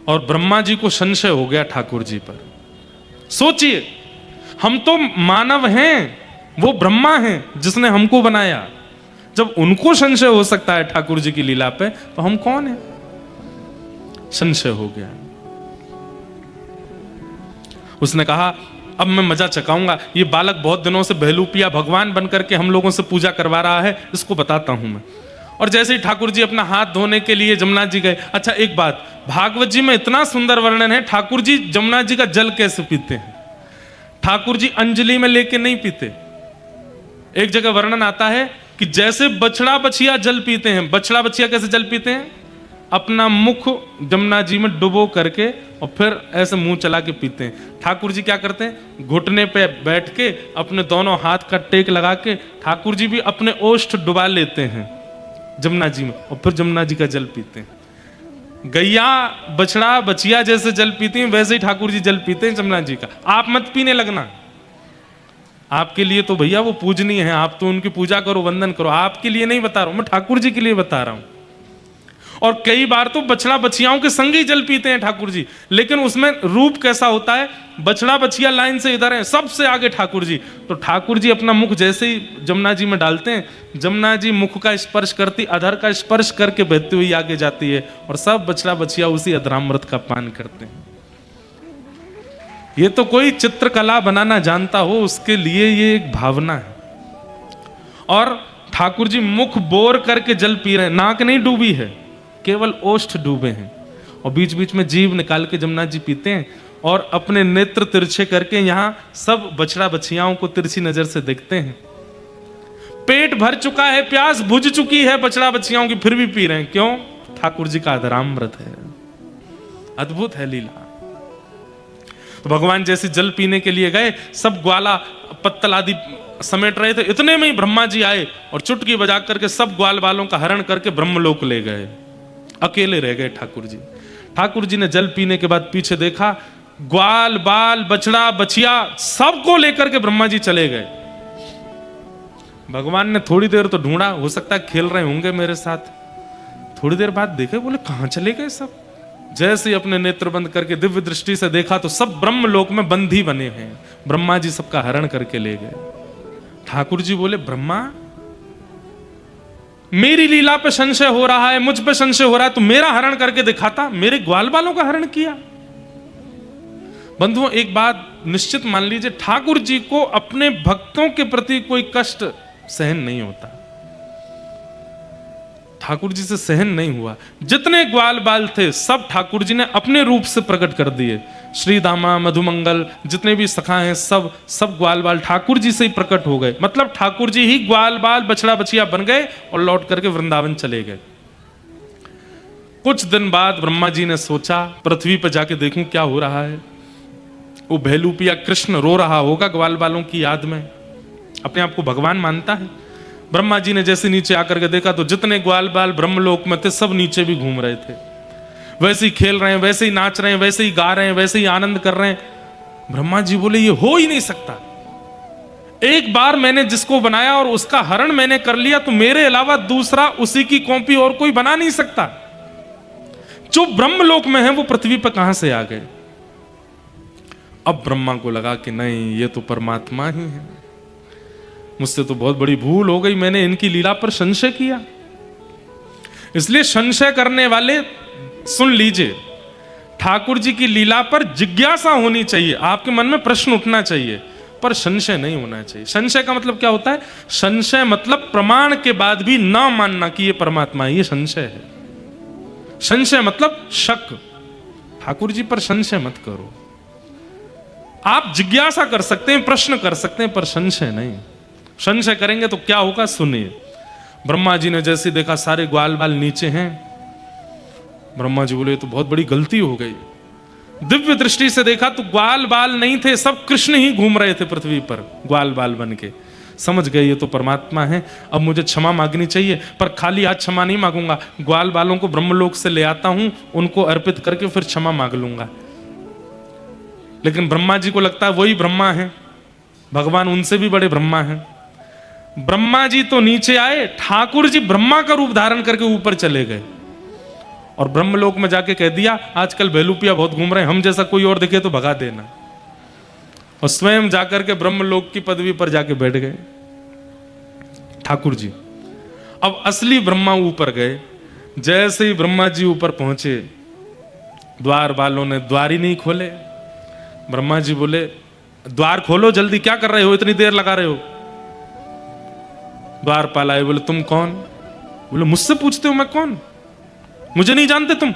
और ब्रह्मा जी को संशय हो गया ठाकुर जी पर। सोचिए, हम तो मानव हैं, वो ब्रह्मा हैं जिसने हमको बनाया। जब उनको संशय हो सकता है ठाकुर जी की लीला पे, तो हम कौन हैं? संशय हो गया। उसने कहा अब मैं मजा चकाऊंगा, ये बालक बहुत दिनों से बहलूपिया भगवान बनकर के हम लोगों से पूजा करवा रहा है, इसको बताता हूं मैं। और जैसे ही ठाकुर जी अपना हाथ धोने के लिए जमुना जी गए। अच्छा एक बात, भागवत जी में इतना सुंदर वर्णन है, ठाकुर जी जमुना जी का जल कैसे पीते हैं। ठाकुर जी अंजलि में लेके नहीं पीते। एक जगह वर्णन आता है कि जैसे बछड़ा बछिया जल पीते हैं। बछड़ा बछिया कैसे जल पीते हैं? अपना मुख जमुना जी में डुबो करके और फिर ऐसे मुंह चला के पीते हैं। ठाकुर जी क्या करते हैं? घुटने पे बैठ के अपने दोनों हाथ का टेक लगा के ठाकुर जी भी अपने ओष्ठ डुबा लेते हैं जमुना जी में, और फिर जमुना जी का जल पीते हैं। गैया बछड़ा बछिया जैसे जल पीती हैं, वैसे ही ठाकुर जी जल पीते हैं जमुना जी का। आप मत पीने लगना, आपके लिए तो भैया वो पूजनीय है, आप तो उनकी पूजा करो, वंदन करो। आपके लिए नहीं बता रहा हूं मैं, ठाकुर जी के लिए बता रहा हूं। और कई बार तो बछड़ा बछियाओं के संग ही जल पीते हैं ठाकुर जी, लेकिन उसमें रूप कैसा होता है? बछड़ा बछिया लाइन से इधर है, सबसे आगे ठाकुर जी। तो ठाकुर जी अपना मुख जैसे ही जमुना जी में डालते हैं, जमुना जी मुख का स्पर्श करती, अधर का स्पर्श करके बहती हुई आगे जाती है, और सब बछड़ा बछिया उसी अधरामृत का पान करते हैं। ये तो कोई चित्रकला बनाना जानता हो उसके लिए ये एक भावना है। और ठाकुर जी मुख बोर करके जल पी रहे हैं, नाक नहीं डूबी है, केवल ओष्ठ डूबे हैं, और बीच बीच में जीभ निकाल के जमुना जी पीते हैं, और अपने नेत्र तिरछे करके यहां सब बछड़ा बछियाओं को तिरछी नजर से देखते हैं। पेट भर चुका है, प्यास बुझ चुकी है बछड़ा बछियाओं की, फिर भी पी रहे हैं। क्यों? ठाकुर जी का अधरामृत है। अद्भुत है लीला। तो भगवान जैसे जल पीने के लिए गए, सब ग्वाला पत्तल आदि समेट रहे थे, इतने में ही ब्रह्मा जी आए और चुटकी बजा करके सब ग्वाल बालों का हरण करके ब्रह्मलोक ले गए। अकेले रह गए ठाकुर जी। ठाकुर जी ने जल पीने के बाद पीछे देखा, ग्वाल बाल बछड़ा बछिया सबको लेकर के ब्रह्मा जी चले गए। भगवान ने थोड़ी देर तो ढूंढा, हो सकता है खेल रहे होंगे मेरे साथ। थोड़ी देर बाद देखे, बोले कहां चले गए सब। जैसे ही अपने नेत्र बंद करके दिव्य दृष्टि से देखा तो सब ब्रह्मलोक में बंदी बने हैं। ब्रह्मा जी सबका हरण करके ले गए। ठाकुर जी बोले, ब्रह्मा मेरी लीला पे संशय हो रहा है, मुझ पे संशय हो रहा है, तो मेरा हरण करके दिखाता, मेरे ग्वाल बालों का हरण किया। बंधुओं एक बात निश्चित मान लीजिए, ठाकुर जी को अपने भक्तों के प्रति कोई कष्ट सहन नहीं होता। ठाकुर जी से सहन नहीं हुआ। जितने ग्वाल बाल थे सब ठाकुर जी ने अपने रूप से प्रकट कर दिए। श्री दामा मधुमंगल जितने भी सखा हैं, सब ग्वाल बाल ठाकुर जी से ही प्रकट हो गए। मतलब ठाकुर जी ही ग्वाल बाल बछड़ा बछिया बन गए और लौट करके वृंदावन चले गए। कुछ दिन बाद ब्रह्मा जी ने सोचा पृथ्वी पर जाके देखूं क्या हो रहा है। वो भेलूपिया कृष्ण रो रहा होगा ग्वाल बालों की याद में, अपने आप को भगवान मानता है। ब्रह्मा जी ने जैसे नीचे आकर के देखा तो जितने ग्वाल बाल ब्रह्मलोक में थे सब नीचे भी घूम रहे थे, वैसे ही खेल रहे हैं, वैसे ही नाच रहे हैं, वैसे ही गा रहे हैं, वैसे ही आनंद कर रहे हैं। ब्रह्मा जी बोले ये हो ही नहीं सकता। एक बार मैंने जिसको बनाया और उसका हरण मैंने कर लिया, तो मेरे अलावा दूसरा उसी की कॉपी और कोई बना नहीं सकता। जो ब्रह्मलोक में है वो पृथ्वी पर कहां से आ गए। अब ब्रह्मा को लगा कि नहीं, ये तो परमात्मा ही है, मुझसे तो बहुत बड़ी भूल हो गई, मैंने इनकी लीला पर संशय किया। इसलिए संशय करने वाले सुन लीजिए, ठाकुर जी की लीला पर जिज्ञासा होनी चाहिए, आपके मन में प्रश्न उठना चाहिए, पर संशय नहीं होना चाहिए। संशय का मतलब क्या होता है? संशय मतलब प्रमाण के बाद भी ना मानना कि ये परमात्मा है, ये संशय है। संशय मतलब शक। ठाकुर जी पर संशय मत करो। आप जिज्ञासा कर सकते हैं, प्रश्न कर सकते हैं, पर संशय नहीं। संशय करेंगे तो क्या होगा, सुनिए। ब्रह्मा जी ने जैसे देखा सारे ग्वाल बाल नीचे हैं, ब्रह्मा जी बोले तो बहुत बड़ी गलती हो गई। दिव्य दृष्टि से देखा तो ग्वाल बाल नहीं थे, सब कृष्ण ही घूम रहे थे पृथ्वी पर ग्वाल बाल बन के। समझ गए ये तो परमात्मा है, अब मुझे क्षमा मांगनी चाहिए, पर खाली आज क्षमा नहीं मांगूंगा, ग्वाल बालों को ब्रह्मलोक से ले आता हूं, उनको अर्पित करके फिर क्षमा मांग लूंगा। लेकिन ब्रह्मा जी को लगता है वही ब्रह्मा है, भगवान उनसे भी बड़े ब्रह्मा हैं। ब्रह्मा जी तो नीचे आए, ठाकुर जी ब्रह्मा का रूप धारण करके ऊपर चले गए और ब्रह्मलोक में जाके कह दिया आजकल भेलूपिया बहुत घूम रहे हैं, हम जैसा कोई और दिखे तो भगा देना। और स्वयं जाकर के ब्रह्मलोक की पदवी पर जाके बैठ गए ठाकुर जी। अब असली ब्रह्मा ऊपर गए। जैसे ही ब्रह्मा जी ऊपर पहुंचे, द्वार वालों ने द्वार ही नहीं खोले। ब्रह्मा जी बोले द्वार खोलो जल्दी, क्या कर रहे हो, इतनी देर लगा रहे हो। द्वारपाल आए, बोले तुम कौन? बोले मुझसे पूछते हो मैं कौन, मुझे नहीं जानते तुम?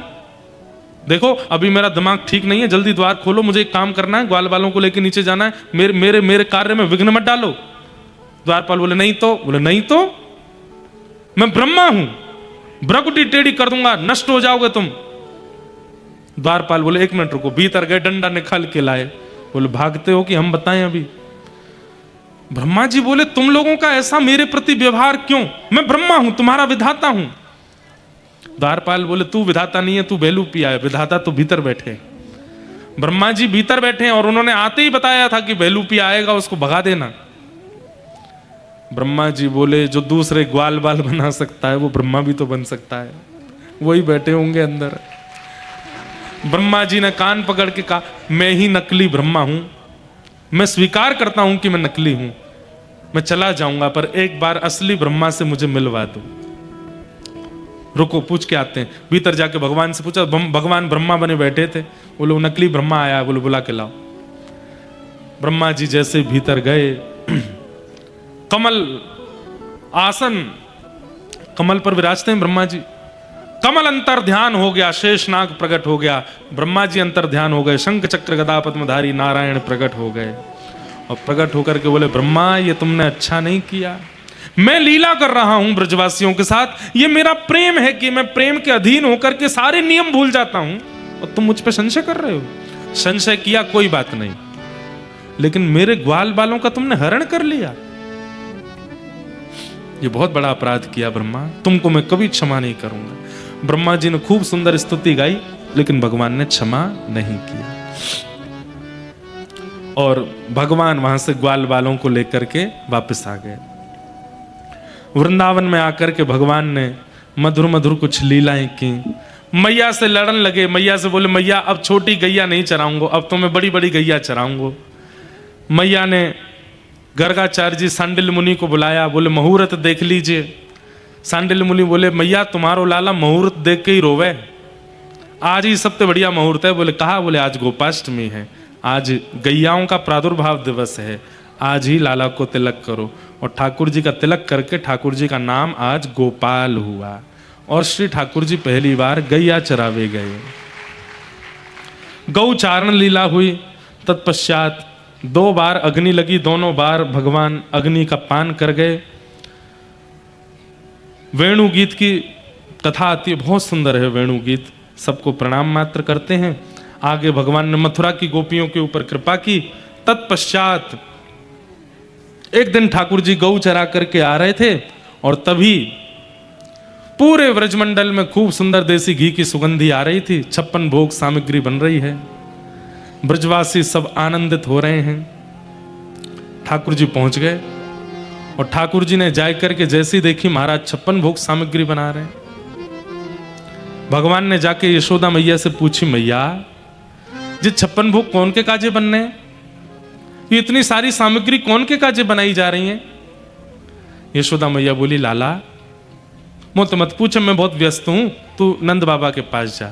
देखो अभी मेरा दिमाग ठीक नहीं है, जल्दी द्वार खोलो, मुझे एक काम करना है, ग्वाल वालों को लेकर नीचे जाना है, मेरे मेरे मेरे कार्य में विघ्न मत डालो। द्वारपाल बोले नहीं तो? बोले नहीं तो मैं ब्रह्मा हूं, भ्रकुटी टेढ़ी कर दूंगा, नष्ट हो जाओगे तुम। द्वारपाल बोले एक मिनट रुको। भीतर गए, डंडा निकाल के लाए। बोले भागते हो कि हम बताएं अभी? ब्रह्मा जी बोले तुम लोगों का ऐसा मेरे प्रति व्यवहार क्यों? मैं ब्रह्मा हूं, तुम्हारा विधाता हूं। द्वारपाल बोले तू विधाता नहीं है, तू भेलूपिया है, विधाता तो भीतर बैठे। ब्रह्मा जी भीतर बैठे हैं और उन्होंने आते ही बताया था कि भेलूपिया आएगा, उसको भगा देना। ब्रह्मा जी बोले जो दूसरे ग्वाल बाल बना सकता है वो ब्रह्मा भी तो बन सकता है, वही बैठे होंगे अंदर। ब्रह्मा जी ने कान पकड़ के कहा मैं ही नकली ब्रह्मा हूं, मैं स्वीकार करता हूं कि मैं नकली हूं, मैं चला जाऊंगा पर एक बार असली ब्रह्मा से मुझे मिलवा दो। रुको पूछ के आते हैं। भीतर जाके भगवान से पूछा, भगवान ब्रह्मा बने बैठे थे। बोले वो नकली ब्रह्मा आया, बोले बुला के लाओ। ब्रह्मा जी जैसे भीतर गए, कमल आसन, कमल पर विराजते हैं ब्रह्मा जी। कमल अंतर ध्यान हो गया, शेषनाग प्रकट हो गया, ब्रह्मा जी अंतर ध्यान हो गए, शंख चक्र गदा पद्मधारी नारायण प्रकट हो गए। और प्रकट होकर के बोले ब्रह्मा ये तुमने अच्छा नहीं किया, मैं लीला कर रहा हूं ब्रजवासियों के साथ, ये मेरा प्रेम है कि मैं प्रेम के अधीन होकर के सारे नियम भूल जाता हूं और तुम मुझ पे संशय कर रहे हो। संशय किया कोई बात नहीं, लेकिन मेरे ग्वाल बालों का तुमने हरण कर लिया, ये बहुत बड़ा अपराध किया ब्रह्मा, तुमको मैं कभी क्षमा नहीं करूंगा। ब्रह्मा जी ने खूब सुंदर स्तुति गाई, लेकिन भगवान ने क्षमा नहीं किया। और भगवान वहां से ग्वाल बालों को लेकर के वापस आ गए। वृंदावन में आकर के भगवान ने मधुर मधुर कुछ लीलाएं की, मैया से लड़न लगे। मैया से बोले मैया अब छोटी गैया नहीं चराऊंगा, अब तो मैं बड़ी बड़ी गैया चराऊंगा। मैया ने गर्गाचार्य जी सांडिल्य मुनि को बुलाया, बोले मुहूर्त देख लीजिए। सांडिल्य मुनि बोले मैया तुम्हारो लाला मुहूर्त देख के ही रोवे, आज ही सबसे बढ़िया मुहूर्त है। बोले कहा? बोले आज गोपाष्टमी है, आज गैयाओं का प्रादुर्भाव दिवस है, आज ही लाला को तिलक करो। और ठाकुर जी का तिलक करके ठाकुर जी का नाम आज गोपाल हुआ। और श्री ठाकुर जी पहली बार गैया चरावे गए। गौचारण लीला हुई। तत्पश्चात 2 बार अग्नि लगी, दोनों बार भगवान अग्नि का पान कर गए। वेणु गीत की कथा आती है, बहुत सुंदर है वेणु गीत, सबको प्रणाम मात्र करते हैं। आगे भगवान ने मथुरा की गोपियों के ऊपर कृपा की। तत्पश्चात एक दिन ठाकुर जी गौ चरा करके आ रहे थे और तभी पूरे व्रजमंडल में खूब सुंदर देसी घी की सुगंधी आ रही थी, 56 भोग सामग्री बन रही है, ब्रजवासी सब आनंदित हो रहे हैं। ठाकुर जी पहुंच गए और ठाकुर जी ने जाकर करके जैसी देखी महाराज 56 भोग सामग्री बना रहे हैं। भगवान ने जाके यशोदा मैया से पूछी, मैया ये 56 भोग कौन के काजे बनने हैं? ये इतनी सारी सामग्री कौन के काजे बनाई जा रही हैं? यशोदा मैया बोली लाला मुझे मत पूछ, मैं बहुत व्यस्त हूं, तू नंद बाबा के पास जा।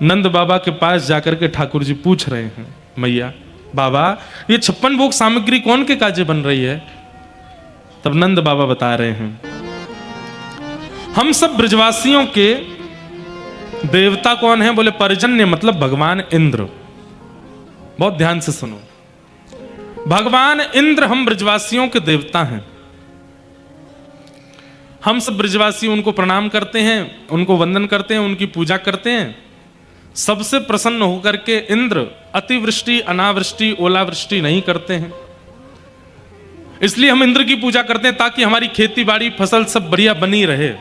नंद बाबा के पास जाकर के ठाकुर जी पूछ रहे हैं, मैया बाबा ये 56 भोग सामग्री कौन के काजे बन रही है? तब नंद बाबा बता रहे हैं, हम सब ब्रजवासियों के देवता कौन है? बोले पर्जन्य मतलब भगवान इंद्र। बहुत ध्यान से सुनो, भगवान इंद्र हम ब्रजवासियों के देवता हैं। हम सब ब्रजवासी उनको प्रणाम करते हैं, उनको वंदन करते हैं, उनकी पूजा करते हैं। सबसे प्रसन्न होकर के इंद्र अतिवृष्टि अनावृष्टि ओलावृष्टि नहीं करते हैं, इसलिए हम इंद्र की पूजा करते हैं ताकि हमारी खेती बाड़ी फसल सब बढ़िया बनी रहे।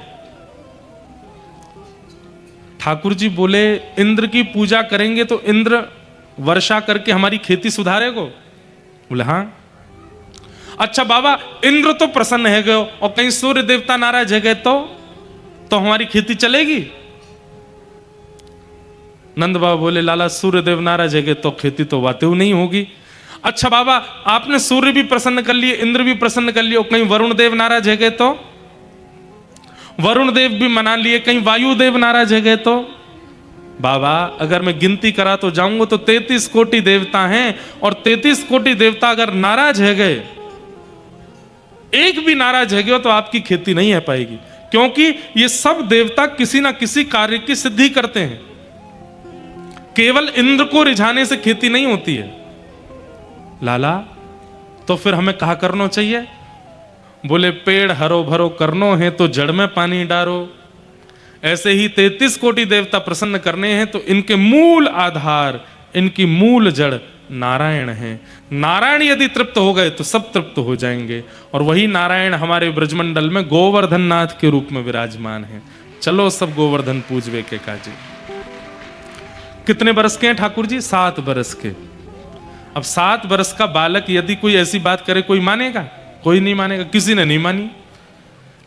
ठाकुर जी बोले इंद्र की पूजा करेंगे तो इंद्र वर्षा करके हमारी खेती सुधारेगो? बोले हाँ। अच्छा बाबा इंद्र तो प्रसन्न है गए और कहीं सूर्य देवता नाराज है गए तो हमारी खेती चलेगी? नंद बाबा बोले लाला सूर्यदेव नाराज है तो खेती तो वातेव नहीं होगी। अच्छा बाबा आपने सूर्य भी प्रसन्न कर लिए, इंद्र भी प्रसन्न कर लिए, कहीं वरुण देव नाराज है तो वरुण देव भी मना लिए, कहीं वायु देव नाराज है तो बाबा अगर मैं गिनती करा तो जाऊंगा तो 33 कोटि देवता हैं और 33 कोटि देवता अगर नाराज है गए, एक भी नाराज है गए तो आपकी खेती नहीं है पाएगी, क्योंकि ये सब देवता किसी ना किसी कार्य की सिद्धि करते हैं। केवल इंद्र को रिझाने से खेती नहीं होती है। लाला तो फिर हमें कहा करना चाहिए? बोले पेड़ हरो भरो करनो है तो जड़ में पानी डारो। ऐसे ही 33 कोटि देवता प्रसन्न करने हैं तो इनके मूल आधार, इनकी मूल जड़ नारायण है। नारायण यदि तृप्त हो गए तो सब तृप्त हो जाएंगे, और वही नारायण हमारे ब्रजमंडल में गोवर्धन नाथ के रूप में विराजमान है। चलो सब गोवर्धन पूजवे के काजी। कितने बरस के हैं ठाकुर जी? 7 बरस के। अब 7 बरस का बालक यदि कोई ऐसी बात करे कोई मानेगा? कोई नहीं मानेगा, किसी ने नहीं मानी।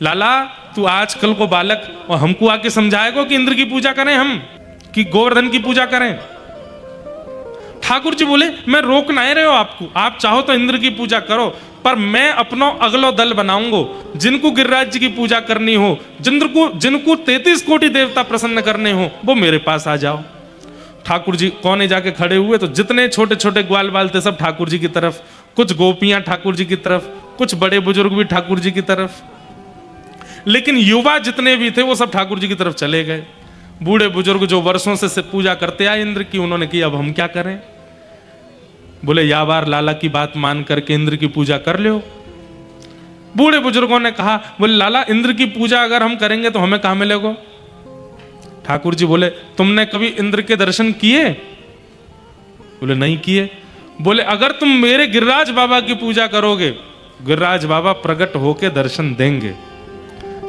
लाला तू आजकल को बालक और हमको आके समझाएगा कि इंद्र की पूजा करें हम, कि गोवर्धन की पूजा करें? ठाकुर जी बोले मैं रोक नहीं रहे हो आपको, आप चाहो तो इंद्र की पूजा करो, पर मैं अपना अगलो दल बनाऊंगा। जिनको गिरिराज जी की पूजा करनी हो, जिनको 33 कोटि देवता प्रसन्न करने हो, वो मेरे पास आ जाओ। ठाकुर जी कोने जाके खड़े हुए तो जितने छोटे छोटे ग्वाल बाल थे सब ठाकुर जी की तरफ, कुछ गोपियां ठाकुर जी की तरफ, कुछ बड़े बुजुर्ग भी ठाकुर जी की तरफ, लेकिन युवा जितने भी थे वो सब ठाकुर जी की तरफ चले गए। बूढ़े बुजुर्ग जो वर्षों से पूजा करते आए इंद्र की, उन्होंने की अब हम क्या करें? बोले या बार लाला की बात मान करके इंद्र की पूजा कर लो। बूढ़े बुजुर्गों ने कहा बोले लाला इंद्र की पूजा अगर हम करेंगे तो हमें कहां मिलेगा? ठाकुर जी बोले तुमने कभी इंद्र के दर्शन किए? बोले नहीं किए। बोले अगर तुम मेरे गिरिराज बाबा की पूजा करोगे, गिरिराज बाबा प्रकट होके दर्शन देंगे।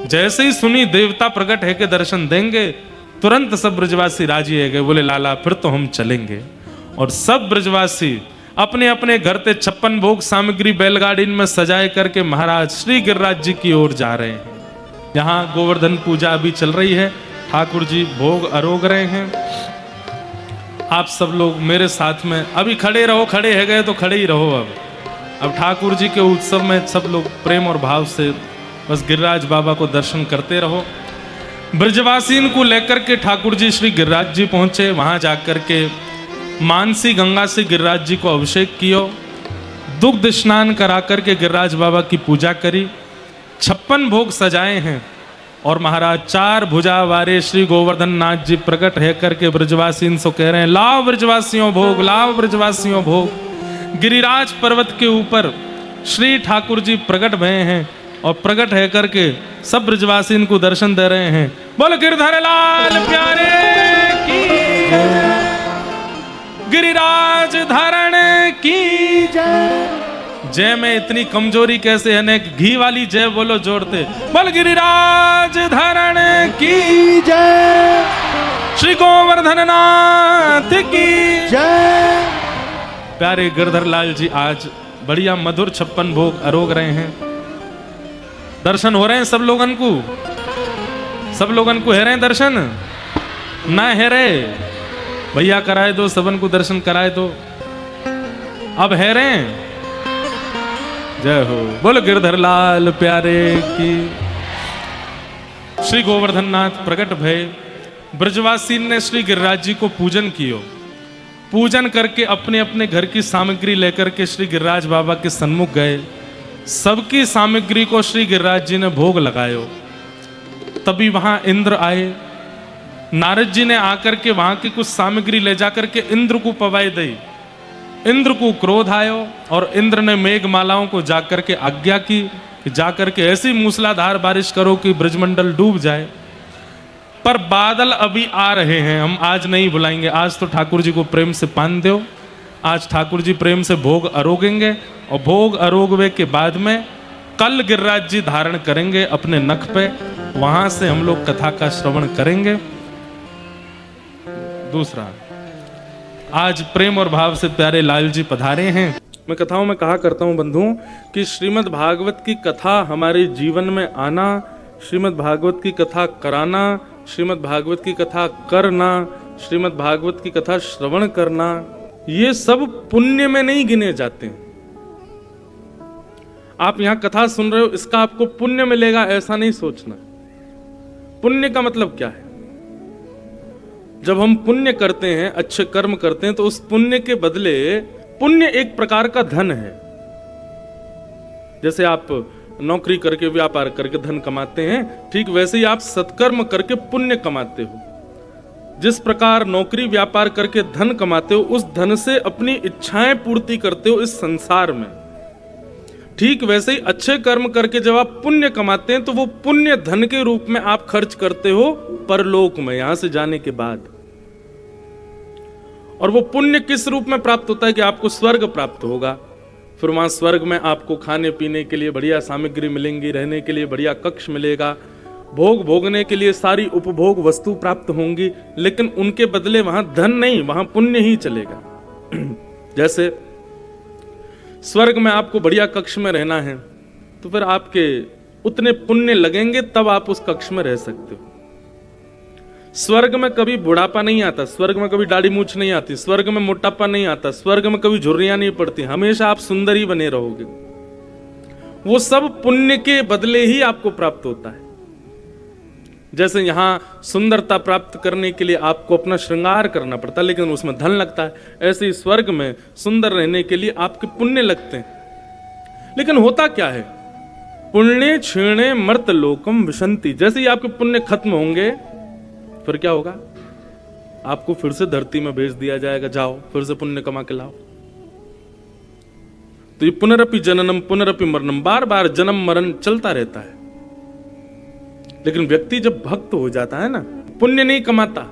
जैसे ही सुनी देवता प्रकट है के दर्शन देंगे, तुरंत सब ब्रजवासी राजी है गए। बोले लाला फिर तो हम चलेंगे। और सब ब्रजवासी अपने अपने घर से 56 भोग सामग्री बैलगाड़ी में सजाए करके महाराज श्री गिरिराज जी की ओर जा रहे हैं। यहाँ गोवर्धन पूजा अभी चल रही है, ठाकुर जी भोग अरोग रहे हैं। आप सब लोग मेरे साथ में अभी खड़े रहो, खड़े है गए तो खड़े ही रहो। अब ठाकुर जी के उत्सव में सब लोग प्रेम और भाव से बस गिरिराज बाबा को दर्शन करते रहो। ब्रजवासीन को लेकर के ठाकुर जी श्री गिरिराज जी पहुंचे। वहां जाकर के मानसी गंगा से गिरिराज जी को अभिषेक किया, दुग्ध स्नान करा करके गिरिराज बाबा की पूजा करी, 56 भोग सजाए हैं। और महाराज 4 भुजा वारे श्री गोवर्धन नाथ जी प्रकट है करके ब्रजवासी से कह रहे हैं लाओ ब्रजवासियों भोग, लाओ ब्रजवासियों भोग। गिरिराज पर्वत के ऊपर श्री ठाकुर जी प्रकट भये हैं और प्रकट है करके सब ब्रजवासी इनको दर्शन दे रहे हैं। बोल गिरधर लाल प्यारे की जय, गिरिराज धारण की जय। जय में इतनी कमजोरी कैसे है? घी वाली जय बोलो जोड़ते। बोल गिरिराज धारण की जय, श्री गोवर्धन नाथ की जय। प्यारे गिरधर लाल जी आज बढ़िया मधुर 56 भोग अरोग रहे हैं। दर्शन हो रहे हैं सब लोगन को? सब लोगन को है रहे दर्शन? ना है रहे भैया कराए दो, सबन को दर्शन कराए दो। अब है रहे। जय हो। बोल गिरधर लाल प्यारे की। श्री गोवर्धन नाथ प्रकट भय। ब्रजवासी ने श्री गिरिराज जी को पूजन कियो। पूजन करके अपने अपने घर की सामग्री लेकर के श्री गिरिराज बाबा के सन्मुख गए। सबकी सामग्री को श्री गिरिराज जी ने भोग लगायो। तभी वहां इंद्र आए। नारद जी ने आकर के वहां की कुछ सामग्री ले जाकर के इंद्र को पवाई दी। इंद्र को क्रोध आयो और इंद्र ने मेघमालाओं को जाकर के आज्ञा की कि जाकर के ऐसी मूसलाधार बारिश करो कि ब्रजमंडल डूब जाए। पर बादल अभी आ रहे हैं, हम आज नहीं बुलाएंगे। आज तो ठाकुर जी को प्रेम से पान दो। आज ठाकुर जी प्रेम से भोग अरोगेंगे और भोग अरोगवे के बाद में कल गिरिराज जी धारण करेंगे अपने नख पे। वहां से हम लोग कथा का श्रवण करेंगे। दूसरा, आज प्रेम और भाव से प्यारे लाल जी पधारे हैं। मैं कथाओं में कहा करता हूं बंधुओं कि श्रीमद् भागवत की कथा हमारे जीवन में आना, श्रीमद् भागवत की कथा कराना, श्रीमद् भागवत की कथा करना, श्रीमद् भागवत की कथा श्रवण करना, ये सब पुण्य में नहीं गिने जाते हैं। आप यहां कथा सुन रहे हो, इसका आपको पुण्य मिलेगा ऐसा नहीं सोचना। पुण्य का मतलब क्या है? जब हम पुण्य करते हैं, अच्छे कर्म करते हैं, तो उस पुण्य के बदले, पुण्य एक प्रकार का धन है। जैसे आप नौकरी करके, व्यापार करके धन कमाते हैं, ठीक वैसे ही आप सत्कर्म करके पुण्य कमाते हो। जिस प्रकार नौकरी व्यापार करके धन कमाते हो, उस धन से अपनी इच्छाएं पूर्ति करते हो इस संसार में, ठीक वैसे ही अच्छे कर्म करके जब आप पुण्य कमाते हैं, तो वो पुण्य धन के रूप में आप खर्च करते हो परलोक में, यहां से जाने के बाद। और वो पुण्य किस रूप में प्राप्त होता है कि आपको स्वर्ग प्राप्त होगा। फिर वहां स्वर्ग में आपको खाने पीने के लिए बढ़िया सामग्री मिलेंगी, रहने के लिए बढ़िया कक्ष मिलेगा, भोग भोगने के लिए सारी उपभोग वस्तु प्राप्त होंगी, लेकिन उनके बदले वहां धन नहीं, वहां पुण्य ही चलेगा। जैसे स्वर्ग में आपको बढ़िया कक्ष में रहना है, तो फिर आपके उतने पुण्य लगेंगे, तब आप उस कक्ष में रह सकते हो। स्वर्ग में कभी बुढ़ापा नहीं आता, स्वर्ग में कभी दाढ़ी मूछ नहीं आती, स्वर्ग में मोटापा नहीं आता, स्वर्ग में कभी झुर्रियां नहीं पड़ती, हमेशा आप सुंदर ही बने रहोगे। वो सब पुण्य के बदले ही आपको प्राप्त होता है। जैसे यहां सुंदरता प्राप्त करने के लिए आपको अपना श्रृंगार करना पड़ता है, लेकिन उसमें धन लगता है। ऐसे ही स्वर्ग में सुंदर रहने के लिए आपके पुण्य लगते हैं। लेकिन होता क्या है? पुण्य क्षीणे मर्त लोकम विशंति। जैसे ही आपके पुण्य खत्म होंगे, फिर क्या होगा? आपको फिर से धरती में भेज दिया जाएगा, जाओ फिर से पुण्य कमा के लाओ। तो ये पुनरपि जननम पुनरपि मरणम, बार बार जन्म मरण चलता रहता है। लेकिन व्यक्ति जब भक्त हो जाता है ना, पुण्य नहीं कमाता,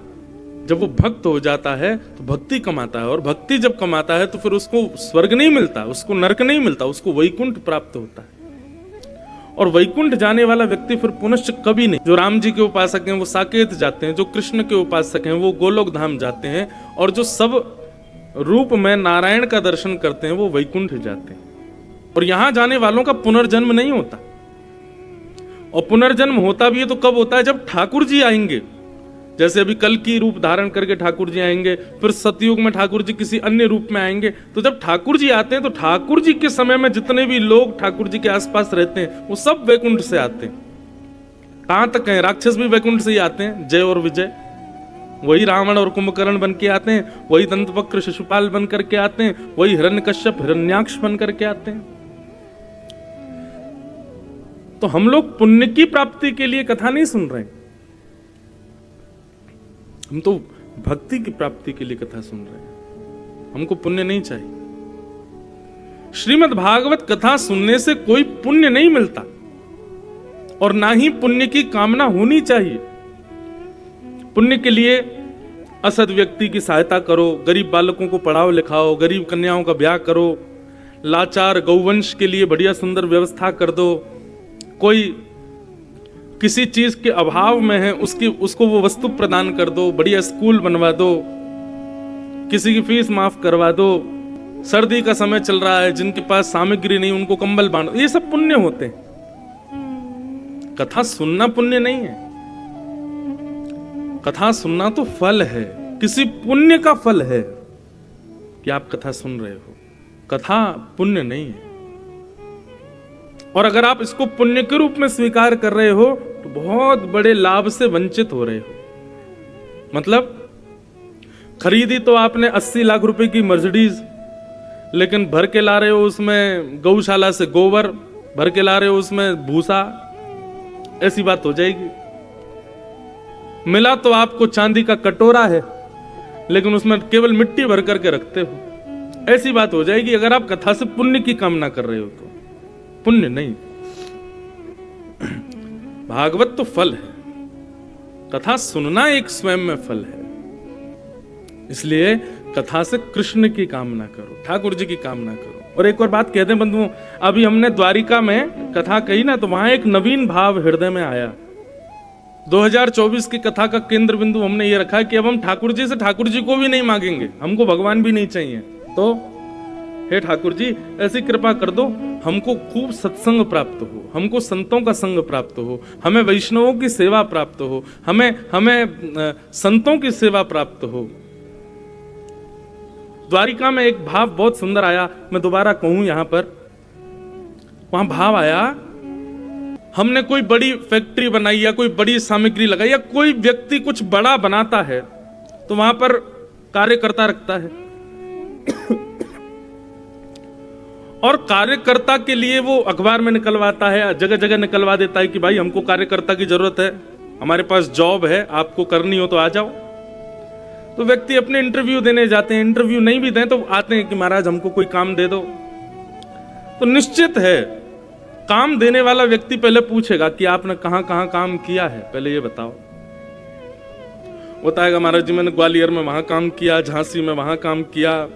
जब वो भक्त हो जाता है तो भक्ति कमाता है। और भक्ति जब कमाता है तो फिर उसको स्वर्ग नहीं मिलता, उसको नरक नहीं मिलता, उसको वैकुंठ प्राप्त होता है। और वैकुंठ जाने वाला व्यक्ति फिर पुनश्च कभी नहीं। जो राम जी के उपासक हैं वो साकेत जाते हैं, जो कृष्ण के उपासक हैं वो गोलोक धाम जाते हैं, और जो सब रूप में नारायण का दर्शन करते हैं वो वैकुंठ जाते हैं। और यहां जाने वालों का पुनर्जन्म नहीं होता। और पुनर्जन्म होता भी है तो कब होता है? जब ठाकुर जी आएंगे। जैसे अभी कल की रूप धारण करके ठाकुर जी आएंगे, फिर सतयुग में ठाकुर जी किसी अन्य रूप में आएंगे। तो जब ठाकुर जी आते हैं तो ठाकुर जी के समय में जितने भी लोग ठाकुर जी के आसपास रहते हैं वो सब वैकुंठ से आते हैं। कहां तक है? राक्षस भी वैकुंठ से ही आते हैं, जय और विजय। वही रावण और कुंभकर्ण बन के आते हैं, वही दंतवक्र शिशुपाल बन करके आते हैं, वही हिरण्यकश्यप हिरण्याक्ष बन करके आते हैं। तो हम लोग पुण्य की प्राप्ति के लिए कथा नहीं सुन रहे हैं, हम तो भक्ति की प्राप्ति के लिए कथा सुन रहे हैं। हमको पुण्य नहीं चाहिए। श्रीमद् भागवत कथा सुनने से कोई पुण्य नहीं मिलता, और ना ही पुण्य की कामना होनी चाहिए। पुण्य के लिए असद व्यक्ति की सहायता करो, गरीब बालकों को पढ़ाओ लिखाओ, गरीब कन्याओं का ब्याह करो, लाचार गौवंश के लिए बढ़िया सुंदर व्यवस्था कर दो, कोई किसी चीज के अभाव में है उसको वो वस्तु प्रदान कर दो, बढ़िया स्कूल बनवा दो, किसी की फीस माफ करवा दो, सर्दी का समय चल रहा है जिनके पास सामग्री नहीं उनको कंबल बांधो, ये सब पुण्य होते हैं। कथा सुनना पुण्य नहीं है, कथा सुनना तो फल है, किसी पुण्य का फल है कि आप कथा सुन रहे हो। कथा पुण्य नहीं है। और अगर आप इसको पुण्य के रूप में स्वीकार कर रहे हो तो बहुत बड़े लाभ से वंचित हो रहे हो। मतलब खरीदी तो आपने 80 लाख रुपए की मर्सिडीज, लेकिन भर के ला रहे हो उसमें गौशाला से गोबर, भर के ला रहे हो उसमें भूसा, ऐसी बात हो जाएगी। मिला तो आपको चांदी का कटोरा है, लेकिन उसमें केवल मिट्टी भर करके रखते हो, ऐसी बात हो जाएगी। अगर आप कथा से पुण्य की कामना कर रहे हो तो पुण्य नहीं। भागवत तो फल है, कथा सुनना एक स्वयं में फल है। इसलिए कथा से कृष्ण की कामना करो, ठाकुर जी की कामना करो। और एक और बात कहते हैं बंधुओं, अभी हमने द्वारिका में कथा कही ना, तो वहां एक नवीन भाव हृदय में आया। 2024 की कथा का केंद्र बिंदु हमने ये रखा कि अब हम ठाकुर जी से ठाकुर जी को भी नहीं मांगेंगे, हमको भगवान भी नहीं चाहिए। तो हे ठाकुर जी ऐसी कृपा कर दो, हमको खूब सत्संग प्राप्त हो, हमको संतों का संग प्राप्त हो, हमें वैष्णवों की सेवा प्राप्त हो, हमें संतों की सेवा प्राप्त हो। द्वारिका में एक भाव बहुत सुंदर आया, मैं दोबारा कहूं यहां पर, वहां भाव आया, हमने कोई बड़ी फैक्ट्री बनाई या कोई बड़ी सामग्री लगाई या कोई व्यक्ति कुछ बड़ा बनाता है तो वहां पर कार्यकर्ता रखता है और कार्यकर्ता के लिए वो अखबार में निकलवाता है, जगह जगह निकलवा देता है कि भाई हमको कार्यकर्ता की जरूरत है, हमारे पास जॉब है, आपको करनी हो तो आ जाओ। तो व्यक्ति अपने इंटरव्यू देने जाते हैं, इंटरव्यू नहीं भी दें तो आते हैं कि महाराज हमको कोई काम दे दो। तो निश्चित है काम देने वाला व्यक्ति पहले पूछेगा कि आपने कहां कहां काम किया है, पहले ये बताओ। बताएगा महाराज जी मैंने ग्वालियर में वहां काम किया, झांसी में वहां काम किया,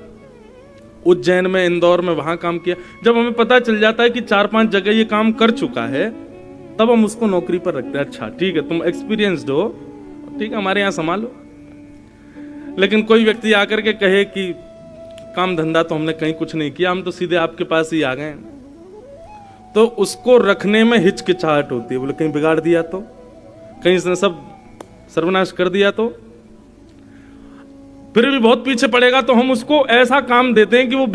उज्जैन में, इंदौर में वहां काम किया। जब हमें पता चल जाता है कि 4-5 जगह ये काम कर चुका है, तब हम उसको नौकरी पर रखते हैं। अच्छा ठीक है तुम एक्सपीरियंस्ड हो, ठीक है हमारे यहां संभालो। लेकिन कोई व्यक्ति आकर के कहे कि काम धंधा तो हमने कहीं कुछ नहीं किया, हम तो सीधे आपके पास ही आ गए, तो उसको रखने में हिचकिचाहट होती है। बोले कहीं बिगाड़ दिया तो, कहीं इसने सब सर्वनाश कर दिया तो, फिर भी बहुत पीछे पड़ेगा तो हम उसको ऐसा काम देते हैं कि वो